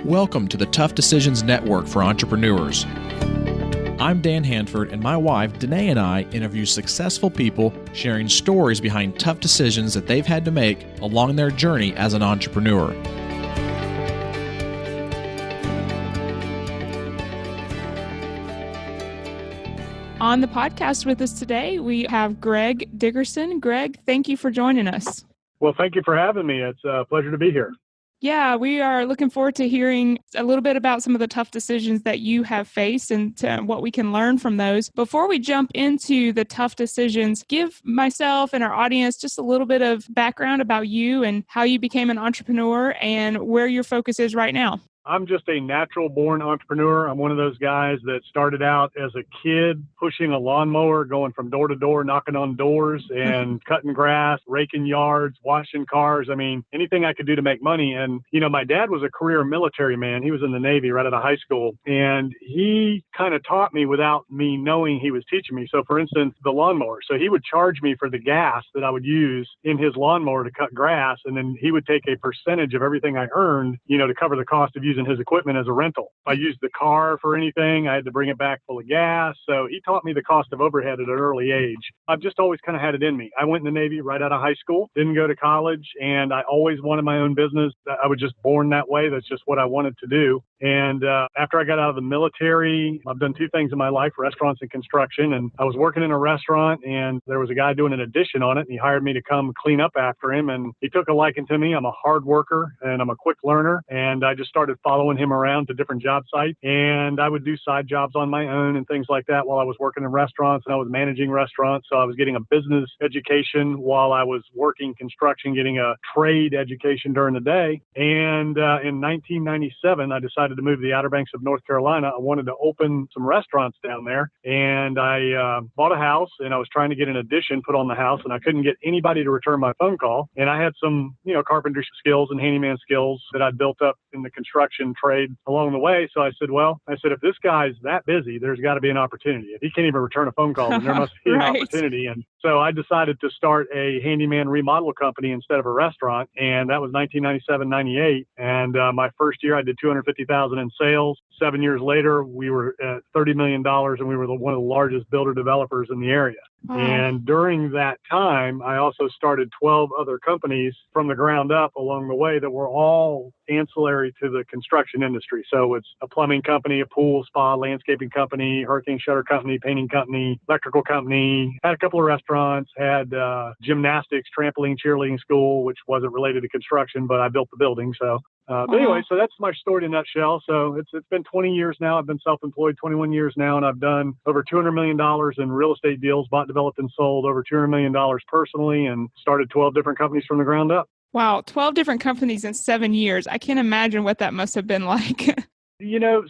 Welcome to the Tough Decisions Network for Entrepreneurs. I'm Dan Handford, and my wife, Dennae, and I interview successful people sharing stories behind tough decisions that they've had to make along their journey as an entrepreneur. On the podcast with us today, we have Greg Dickerson. Greg, thank you for joining us. Well, thank you for having me. It's a pleasure to be here. Yeah, we are looking forward to hearing a little bit about some of the tough decisions that you have faced and what we can learn from those. Before we jump into the tough decisions, give myself and our audience just a little bit of background about you and how you became an entrepreneur and where your focus is right now. I'm just a natural-born entrepreneur. I'm one of those guys that started out as a kid pushing a lawnmower, going from door to door, knocking on doors and cutting grass, raking yards, washing cars. I mean, anything I could do to make money. And, my dad was a career military man. He was in the Navy right out of high school. And he kind of taught me without me knowing he was teaching me. So, for instance, the lawnmower. So he would charge me for the gas that I would use in his lawnmower to cut grass. And then he would take a percentage of everything I earned, to cover the cost of using his equipment as a rental. If I used the car for anything, I had to bring it back full of gas. So he taught me the cost of overhead at an early age. I've just always kind of had it in me. I went in the Navy right out of high school, didn't go to college, and I always wanted my own business. I was just born that way. That's just what I wanted to do. And after I got out of the military, I've done two things in my life, restaurants and construction. And I was working in a restaurant, and there was a guy doing an addition on it, and he hired me to come clean up after him. And he took a liking to me. I'm a hard worker, and I'm a quick learner. And I just started following him around to different job sites. And I would do side jobs on my own and things like that while I was working in restaurants, and I was managing restaurants. So I was getting a business education while I was working construction, getting a trade education during the day. And in 1997, I decided to move to the Outer Banks of North Carolina. I wanted to open some restaurants down there, and I bought a house, and I was trying to get an addition put on the house, and I couldn't get anybody to return my phone call. And I had some, carpentry skills and handyman skills that I'd built up in the construction trade along the way. So I said, if this guy's that busy, there's got to be an opportunity. If he can't even return a phone call, then there must be an opportunity. And so I decided to start a handyman remodel company instead of a restaurant. And that was 1997, 98. And my first year I did $250,000 in sales. 7 years later, we were at $30 million, and we were one of the largest builder developers in the area. Wow. And during that time, I also started 12 other companies from the ground up along the way that were all ancillary to the construction industry. So it's a plumbing company, a pool, spa, landscaping company, hurricane shutter company, painting company, electrical company, had a couple of restaurants, had gymnastics, trampoline, cheerleading school, which wasn't related to construction, but I built the building. So but anyway, so that's my story in a nutshell. So it's been 20 years now. I've been self-employed 21 years now, and I've done over $200 million in real estate deals, bought, developed, and sold over $200 million personally, and started 12 different companies from the ground up. Wow, 12 different companies in 7 years. I can't imagine what that must have been like.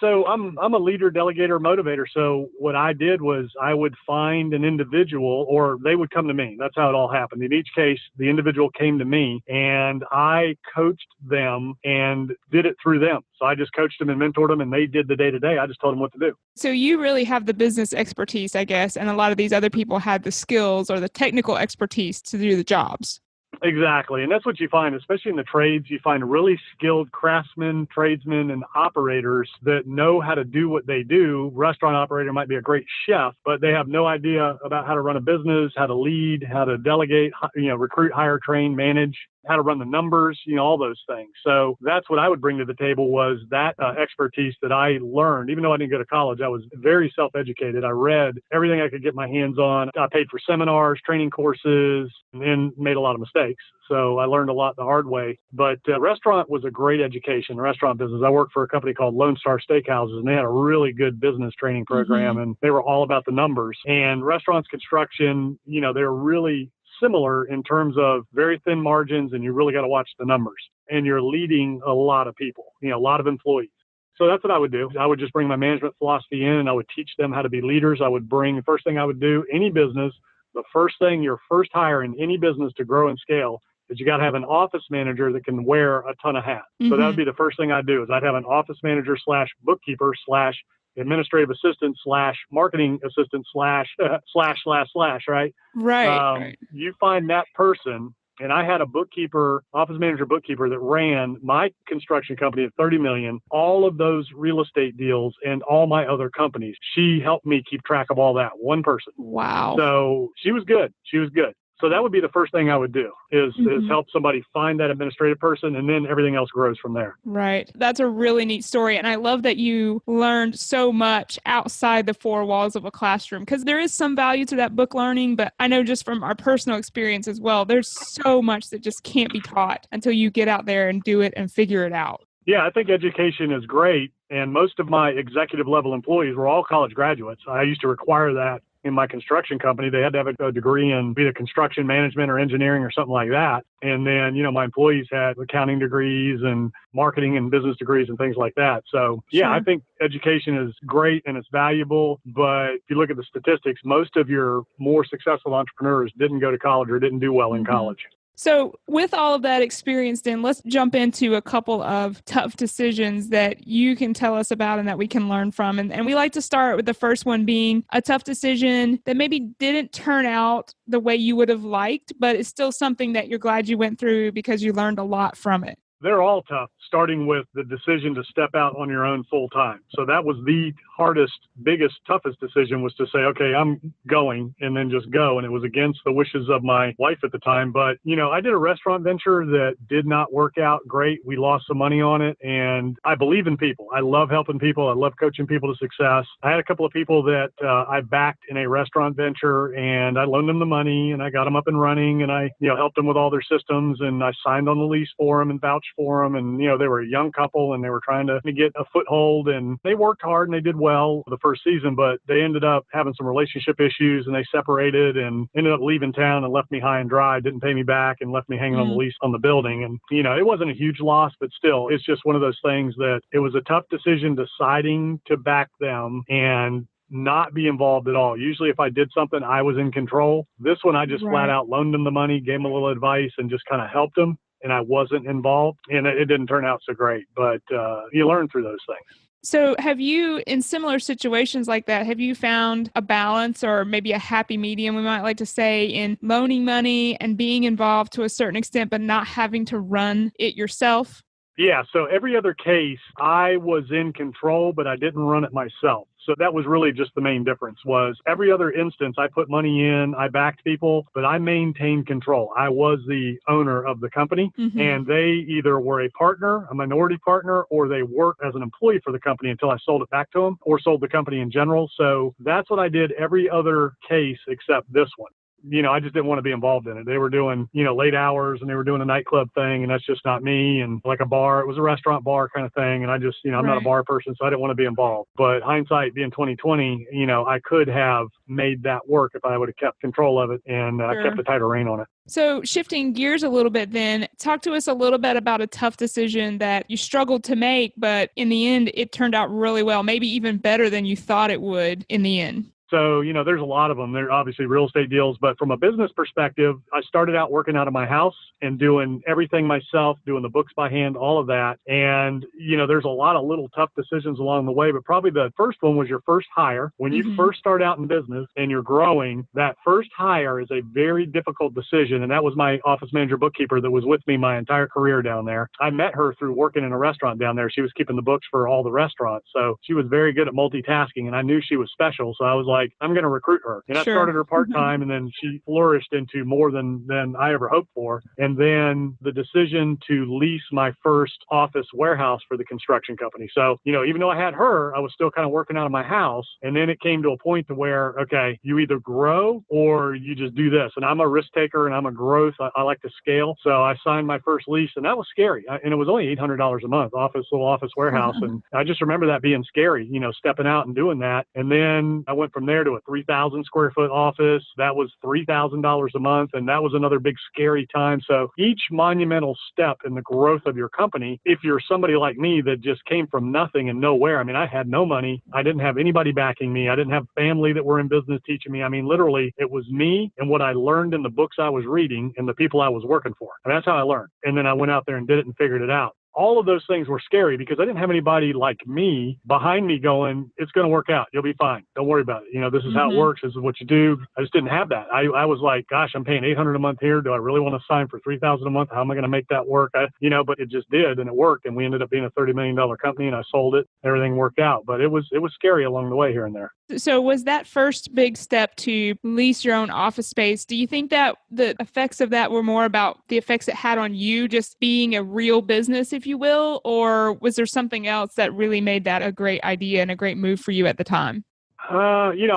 So I'm a leader, delegator, motivator. So what I did was I would find an individual, or they would come to me. That's how it all happened. In each case, the individual came to me, and I coached them and did it through them. So I just coached them and mentored them, and they did the day-to-day. I just told them what to do. So you really have the business expertise, I guess, and a lot of these other people had the skills or the technical expertise to do the jobs. Exactly. And that's what you find, especially in the trades. You find really skilled craftsmen, tradesmen, and operators that know how to do what they do. Restaurant operator might be a great chef, but they have no idea about how to run a business, how to lead, how to delegate, recruit, hire, train, manage, how to run the numbers, all those things. So that's what I would bring to the table, was that expertise that I learned. Even though I didn't go to college, I was very self-educated. I read everything I could get my hands on. I paid for seminars, training courses, and then made a lot of mistakes. So I learned a lot the hard way. But restaurant was a great education, the restaurant business. I worked for a company called Lone Star Steakhouses, and they had a really good business training program, and they were all about the numbers. And restaurants, construction, they're really similar in terms of very thin margins, and you really got to watch the numbers. And you're leading a lot of people, a lot of employees. So that's what I would do. I would just bring my management philosophy in, and I would teach them how to be leaders. I would bring, the first thing I would do, any business, the first thing, your first hire in any business to grow and scale, is you got to have an office manager that can wear a ton of hats. So that would be the first thing I'd do, is I'd have an office manager / bookkeeper / administrative assistant / marketing assistant / right? Right. You find that person And I had a bookkeeper, office manager bookkeeper that ran my construction company at 30 million, all of those real estate deals and all my other companies. She helped me keep track of all that, one person. Wow. So she was good. She was good. So that would be the first thing I would do is help somebody find that administrative person, and then everything else grows from there. Right. That's a really neat story. And I love that you learned so much outside the four walls of a classroom, because there is some value to that book learning. But I know just from our personal experience as well, there's so much that just can't be taught until you get out there and do it and figure it out. Yeah, I think education is great. And most of my executive level employees were all college graduates. I used to require that in my construction company. They had to have a degree in either construction management or engineering or something like that. And then, my employees had accounting degrees and marketing and business degrees and things like that. So, yeah, I think education is great and it's valuable. But if you look at the statistics, most of your more successful entrepreneurs didn't go to college or didn't do well in college. So with all of that experience, then let's jump into a couple of tough decisions that you can tell us about and that we can learn from. And we like to start with the first one being a tough decision that maybe didn't turn out the way you would have liked, but it's still something that you're glad you went through because you learned a lot from it. They're all tough, starting with the decision to step out on your own full time. So that was the hardest, biggest, toughest decision, was to say, okay, I'm going, and then just go. And it was against the wishes of my wife at the time. But, I did a restaurant venture that did not work out great. We lost some money on it. And I believe in people. I love helping people. I love coaching people to success. I had a couple of people that I backed in a restaurant venture, and I loaned them the money, and I got them up and running, and I, helped them with all their systems, and I signed on the lease for them and vouched for them. And, they were a young couple, and they were trying to get a foothold, and they worked hard and they did well the first season, but they ended up having some relationship issues, and they separated and ended up leaving town and left me high and dry, didn't pay me back, and left me hanging on the lease on the building. And, it wasn't a huge loss, but still, it's just one of those things that it was a tough decision deciding to back them and not be involved at all. Usually if I did something, I was in control. This one, I just flat out loaned them the money, gave them a little advice, and just kind of helped them. And I wasn't involved, and it didn't turn out so great, but you learn through those things. So have you, in similar situations like that, have you found a balance or maybe a happy medium, we might like to say, in loaning money and being involved to a certain extent, but not having to run it yourself? Yeah. So every other case, I was in control, but I didn't run it myself. So that was really just the main difference. Was every other instance, I put money in, I backed people, but I maintained control. I was the owner of the company, and they either were a partner, a minority partner, or they worked as an employee for the company until I sold it back to them or sold the company in general. So that's what I did every other case except this one. I just didn't want to be involved in it. They were doing, late hours, and they were doing a nightclub thing, and that's just not me. And like a bar, it was a restaurant bar kind of thing. And I just, I'm not a bar person, so I didn't want to be involved. But hindsight being 2020, I could have made that work if I would have kept control of it and kept a tighter rein on it. So shifting gears a little bit then, talk to us a little bit about a tough decision that you struggled to make, but in the end, it turned out really well, maybe even better than you thought it would in the end. So, there's a lot of them. They're obviously real estate deals, but from a business perspective, I started out working out of my house and doing everything myself, doing the books by hand, all of that. And, there's a lot of little tough decisions along the way, but probably the first one was your first hire. When you first start out in business and you're growing, that first hire is a very difficult decision. And that was my office manager bookkeeper that was with me my entire career down there. I met her through working in a restaurant down there. She was keeping the books for all the restaurants. So she was very good at multitasking, and I knew she was special. So I was like, I'm going to recruit her. And I started her part-time, and then she flourished into more than I ever hoped for. And then the decision to lease my first office warehouse for the construction company. So, even though I had her, I was still kind of working out of my house. And then it came to a point to where, okay, you either grow or you just do this. And I'm a risk taker, and I'm a growth. I like to scale. So I signed my first lease, and that was scary. And it was only $800 a month, little office warehouse. And I just remember that being scary, stepping out and doing that. And then I went from there to a 3,000 square foot office. That was $3,000 a month. And that was another big scary time. So each monumental step in the growth of your company, if you're somebody like me that just came from nothing and nowhere, I had no money. I didn't have anybody backing me. I didn't have family that were in business teaching me. Literally, it was me and what I learned in the books I was reading and the people I was working for. And that's how I learned. And then I went out there and did it and figured it out. all of those things were scary because I didn't have anybody like me behind me going, it's going to work out. You'll be fine. Don't worry about it. This is how it works. This is what you do. I just didn't have that. I was like, gosh, I'm paying $800 a month here. Do I really want to sign for $3,000 a month? How am I going to make that work? But it just did, and it worked. And we ended up being a $30 million company, and I sold it. Everything worked out, but it was scary along the way here and there. So was that first big step to lease your own office space? Do you think that the effects of that were more about the effects it had on you just being a real business, if you will, or was there something else that really made that a great idea and a great move for you at the time?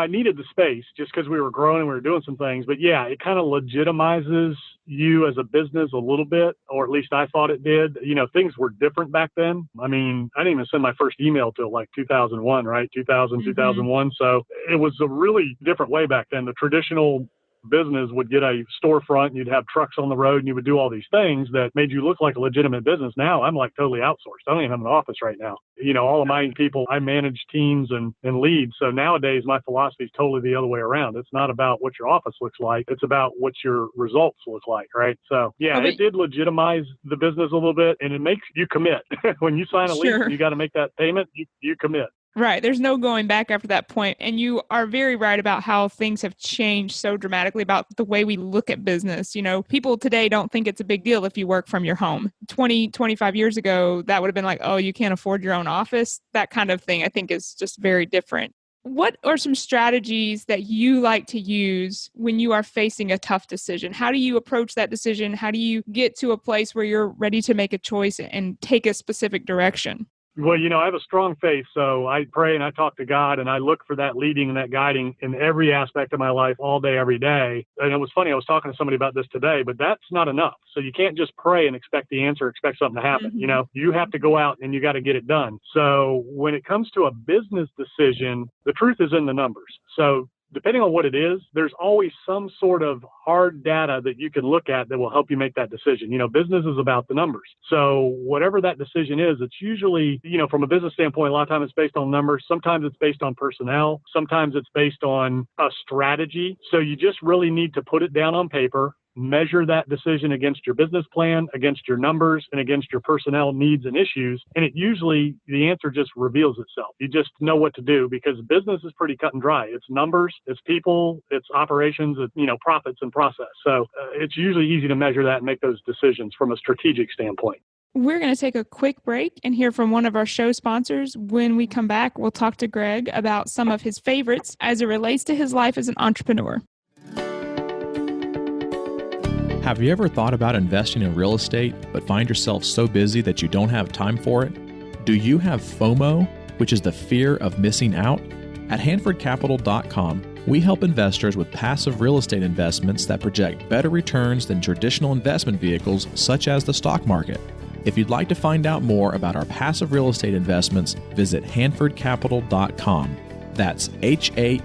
I needed the space just because we were growing and we were doing some things. But yeah, it kind of legitimizes you as a business a little bit, or at least I thought it did. Things were different back then. I mean, I didn't even send my first email till like 2001, right? 2001. So it was a really different way back then. The traditional business would get a storefront and you'd have trucks on the road and you would do all these things that made you look like a legitimate business. Now I'm like totally outsourced. I don't even have an office right now. All of my people, I manage teams and leads. So nowadays my philosophy is totally the other way around. It's not about what your office looks like. It's about what your results look like, right? So yeah, it did legitimize the business a little bit, and it makes you commit. When you sign a lease and you got to make that payment, you commit. Right. There's no going back after that point. And you are very right about how things have changed so dramatically about the way we look at business. People today don't think it's a big deal if you work from your home. 25 years ago, that would have been like, oh, you can't afford your own office. That kind of thing, I think, is just very different. What are some strategies that you like to use when you are facing a tough decision? How do you approach that decision? How do you get to a place where you're ready to make a choice and take a specific direction? Well, I have a strong faith, so I pray and I talk to God and I look for that leading and that guiding in every aspect of my life all day, every day. And it was funny, I was talking to somebody about this today, but that's not enough. So you can't just pray and expect the answer, expect something to happen. You have to go out and you got to get it done. So when it comes to a business decision, the truth is in the numbers. So depending on what it is, there's always some sort of hard data that you can look at that will help you make that decision. Business is about the numbers. So whatever that decision is, it's usually, from a business standpoint, a lot of times it's based on numbers. Sometimes it's based on personnel. Sometimes it's based on a strategy. So you just really need to put it down on paper, measure that decision against your business plan, against your numbers, and against your personnel needs and issues. And the answer just reveals itself. You just know what to do because business is pretty cut and dry. It's numbers, it's people, it's operations, it's, profits and process. So it's usually easy to measure that and make those decisions from a strategic standpoint. We're going to take a quick break and hear from one of our show sponsors. When we come back, we'll talk to Greg about some of his favorites as it relates to his life as an entrepreneur. Have you ever thought about investing in real estate, but find yourself so busy that you don't have time for it? Do you have FOMO, which is the fear of missing out? At HandfordCapital.com, we help investors with passive real estate investments that project better returns than traditional investment vehicles such as the stock market. If you'd like to find out more about our passive real estate investments, visit HandfordCapital.com. That's HANDFORD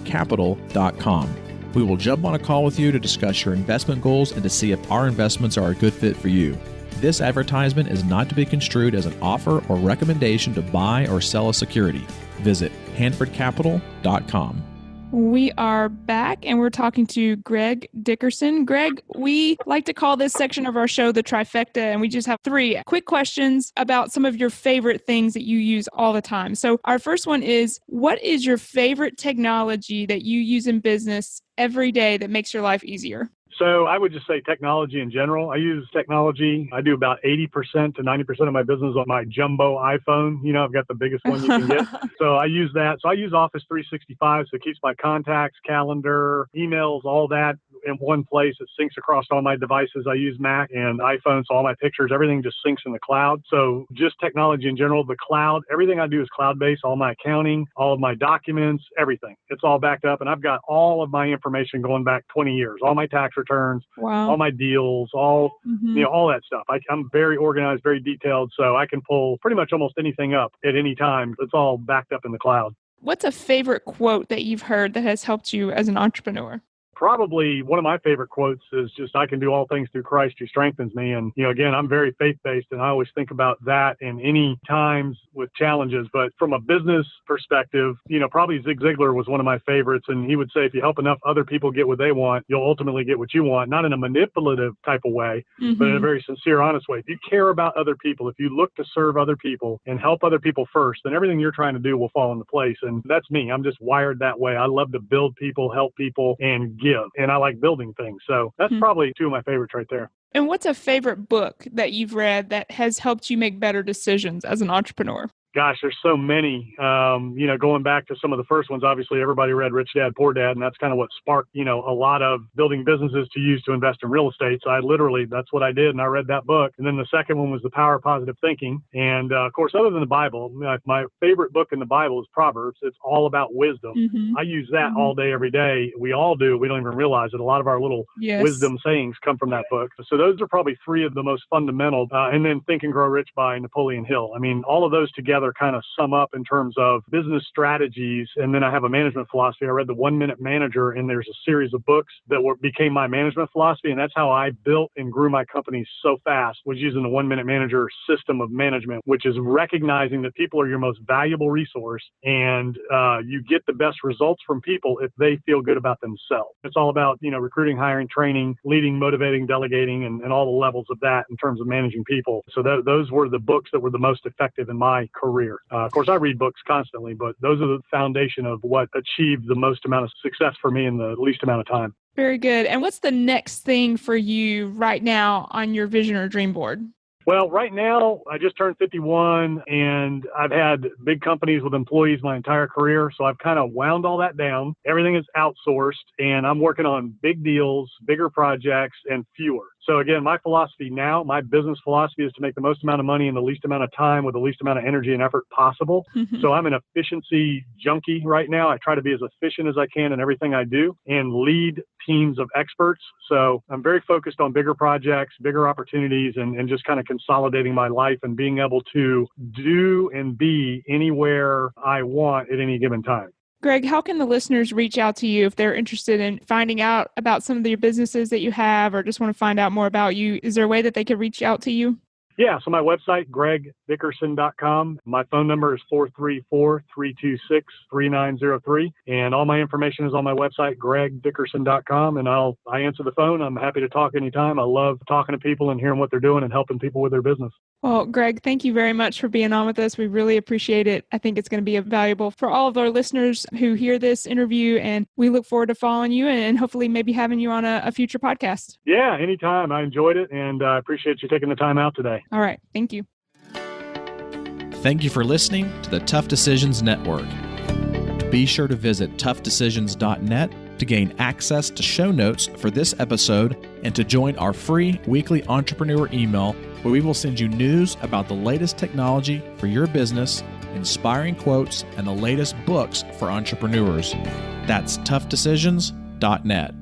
capital.com. We will jump on a call with you to discuss your investment goals and to see if our investments are a good fit for you. This advertisement is not to be construed as an offer or recommendation to buy or sell a security. Visit HandfordCapital.com. We are back and we're talking to Greg Dickerson. Greg, we like to call this section of our show the trifecta, and we just have 3 quick questions about some of your favorite things that you use all the time. So our first one is, what is your favorite technology that you use in business every day that makes your life easier? So I would just say technology in general. I use technology. I do about 80% to 90% of my business on my jumbo iPhone. I've got the biggest one you can get. So I use that. So I use Office 365. So it keeps my contacts, calendar, emails, all that in one place. It syncs across all my devices. I use Mac and iPhone. So all my pictures, everything just syncs in the cloud. So just technology in general, the cloud, everything I do is cloud-based. All my accounting, all of my documents, everything. It's all backed up. And I've got all of my information going back 20 years, all my tax returns, all my deals, all that stuff. I'm very organized, very detailed, so I can pull pretty much almost anything up at any time. It's all backed up in the cloud. What's a favorite quote that you've heard that has helped you as an entrepreneur? probably one of my favorite quotes is just, I can do all things through Christ who strengthens me. And, again, I'm very faith-based, and I always think about that in any times with challenges. But from a business perspective, probably Zig Ziglar was one of my favorites. And he would say, if you help enough other people get what they want, you'll ultimately get what you want, not in a manipulative type of way, but in a very sincere, honest way. If you care about other people, if you look to serve other people and help other people first, then everything you're trying to do will fall into place. And that's me. I'm just wired that way. I love to build people, help people, and give. And I like building things. So that's probably two of my favorites right there. And what's a favorite book that you've read that has helped you make better decisions as an entrepreneur? Gosh, there's so many. Going back to some of the first ones, obviously everybody read Rich Dad, Poor Dad, and that's kind of what sparked, a lot of building businesses to use to invest in real estate. So that's what I did, and I read that book. And then the second one was The Power of Positive Thinking. And of course, other than the Bible, my favorite book in the Bible is Proverbs. It's all about wisdom. I use that all day, every day. We all do. We don't even realize it. A lot of our little wisdom sayings come from that book. So those are probably three of the most fundamental. And then Think and Grow Rich by Napoleon Hill. I mean, all of those together kind of sum up in terms of business strategies. And then I have a management philosophy. I read The 1 Minute Manager, and there's a series of books that became my management philosophy. And that's how I built and grew my company so fast, was using the 1 Minute Manager system of management, which is recognizing that people are your most valuable resource, and you get the best results from people if they feel good about themselves. It's all about, recruiting, hiring, training, leading, motivating, delegating, and all the levels of that in terms of managing people. So those were the books that were the most effective in my career. Of course, I read books constantly, but those are the foundation of what achieved the most amount of success for me in the least amount of time. Very good. And what's the next thing for you right now on your vision or dream board? Well, right now, I just turned 51, and I've had big companies with employees my entire career, so I've kind of wound all that down. Everything is outsourced, and I'm working on big deals, bigger projects, and fewer. So again, my philosophy now, my business philosophy is to make the most amount of money in the least amount of time with the least amount of energy and effort possible. So I'm an efficiency junkie right now. I try to be as efficient as I can in everything I do and lead teams of experts. So I'm very focused on bigger projects, bigger opportunities, and just kind of consolidating my life and being able to do and be anywhere I want at any given time. Greg, how can the listeners reach out to you if they're interested in finding out about some of your businesses that you have, or just want to find out more about you? Is there a way that they could reach out to you? Yeah, so my website, gregdickerson.com. My phone number is 434-326-3903. And all my information is on my website, gregdickerson.com. And I answer the phone. I'm happy to talk anytime. I love talking to people and hearing what they're doing and helping people with their business. Well, Greg, thank you very much for being on with us. We really appreciate it. I think it's going to be valuable for all of our listeners who hear this interview, and we look forward to following you and hopefully maybe having you on a future podcast. Yeah, anytime. I enjoyed it, and I appreciate you taking the time out today. All right. Thank you. Thank you for listening to the Tough Decisions Network. Be sure to visit toughdecisions.net to gain access to show notes for this episode and to join our free weekly entrepreneur email, where we will send you news about the latest technology for your business, inspiring quotes, and the latest books for entrepreneurs. That's toughdecisions.net.